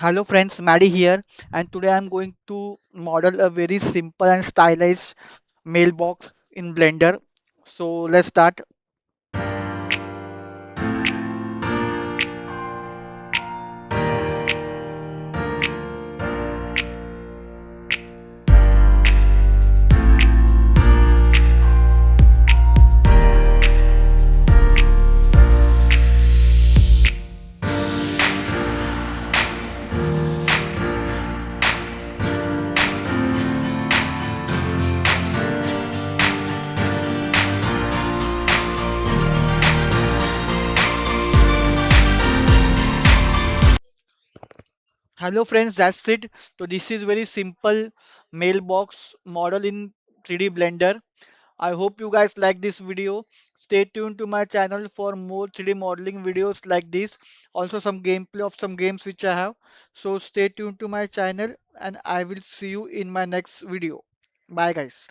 Hello friends, Maddie here, and today I'm going to model a very simple and stylized mailbox in Blender. So let's start. Hello friends, that's it. So this is very simple mailbox model in 3D Blender. I hope you guys like this video. Stay tuned to my channel for more 3D modeling videos like this. Also some gameplay of some games which I have. So stay tuned to my channel and I will see you in my next video. Bye guys.